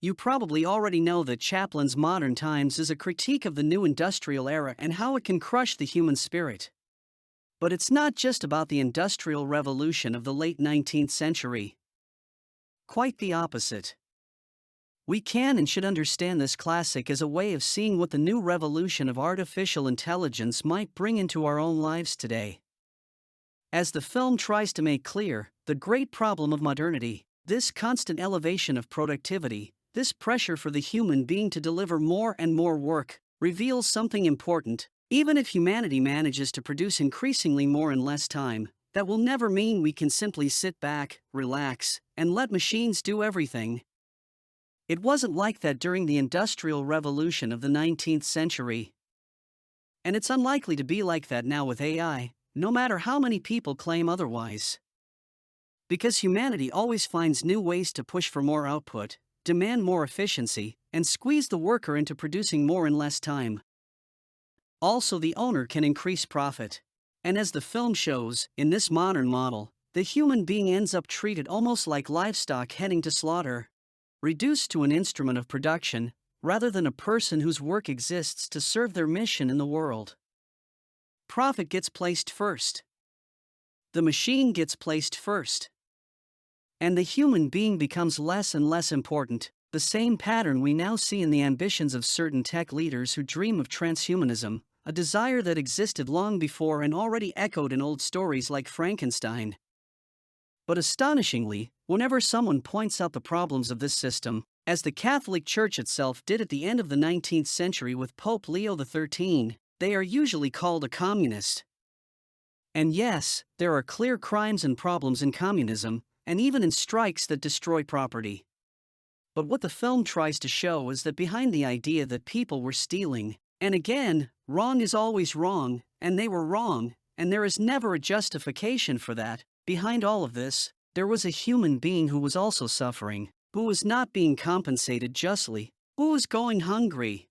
You probably already know that Chaplin's Modern Times is a critique of the new industrial era and how it can crush the human spirit. But it's not just about the industrial revolution of the late 19th century. Quite the opposite. We can and should understand this classic as a way of seeing what the new revolution of artificial intelligence might bring into our own lives today. As the film tries to make clear, the great problem of modernity, this constant elevation of productivity, this pressure for the human being to deliver more and more work, reveals something important. Even if humanity manages to produce increasingly more in less time, that will never mean we can simply sit back, relax, and let machines do everything. It wasn't like that during the Industrial Revolution of the 19th century. And it's unlikely to be like that now with AI, no matter how many people claim otherwise. Because humanity always finds new ways to push for more output, demand more efficiency, and squeeze the worker into producing more in less time. Also, the owner can increase profit. And as the film shows, in this modern model, the human being ends up treated almost like livestock heading to slaughter, reduced to an instrument of production, rather than a person whose work exists to serve their mission in the world. Profit gets placed first. The machine gets placed first. And the human being becomes less and less important, the same pattern we now see in the ambitions of certain tech leaders who dream of transhumanism, a desire that existed long before and already echoed in old stories like Frankenstein. But astonishingly, whenever someone points out the problems of this system, as the Catholic Church itself did at the end of the 19th century with Pope Leo XIII, they are usually called a communist. And yes, there are clear crimes and problems in communism, and even in strikes that destroy property. But what the film tries to show is that behind the idea that people were stealing, and again, wrong is always wrong, and they were wrong, and there is never a justification for that, behind all of this, there was a human being who was also suffering, who was not being compensated justly, who was going hungry.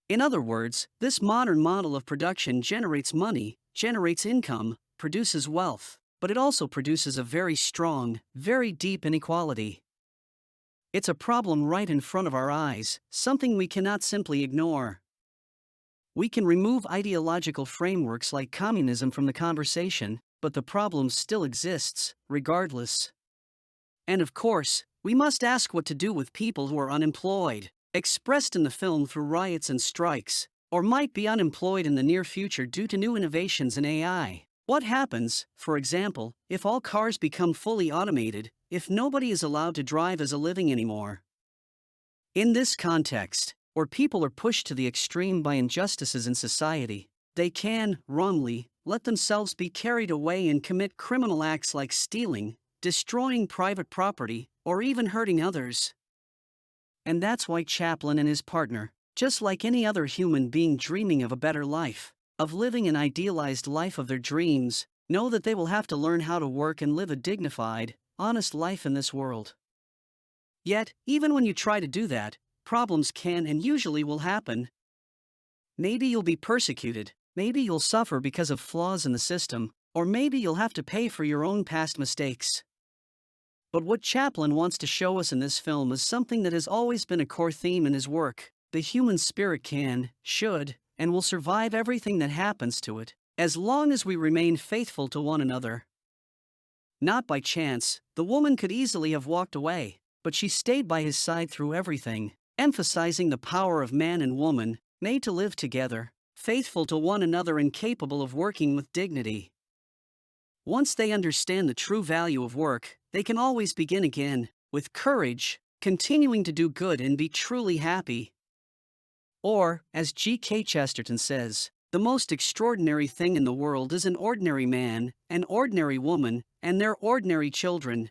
In other words, this modern model of production generates money, generates income, produces wealth, but it also produces a very strong, very deep inequality. It's a problem right in front of our eyes, something we cannot simply ignore. We can remove ideological frameworks like communism from the conversation, but the problem still exists, regardless. And of course, we must ask what to do with people who are unemployed, expressed in the film through riots and strikes, or might be unemployed in the near future due to new innovations in AI. What happens, for example, if all cars become fully automated, if nobody is allowed to drive as a living anymore? In this context, where people are pushed to the extreme by injustices in society, they can, wrongly, let themselves be carried away and commit criminal acts like stealing, destroying private property, or even hurting others. And that's why Chaplin and his partner, just like any other human being dreaming of a better life, of living an idealized life of their dreams, know that they will have to learn how to work and live a dignified, honest life in this world. Yet, even when you try to do that, problems can and usually will happen. Maybe you'll be persecuted, maybe you'll suffer because of flaws in the system, or maybe you'll have to pay for your own past mistakes. But what Chaplin wants to show us in this film is something that has always been a core theme in his work: the human spirit can, should, and will survive everything that happens to it, as long as we remain faithful to one another. Not by chance, the woman could easily have walked away, but she stayed by his side through everything, emphasizing the power of man and woman, made to live together, faithful to one another and capable of working with dignity. Once they understand the true value of work, they can always begin again, with courage, continuing to do good and be truly happy. Or, as G.K. Chesterton says, the most extraordinary thing in the world is an ordinary man, an ordinary woman, and their ordinary children,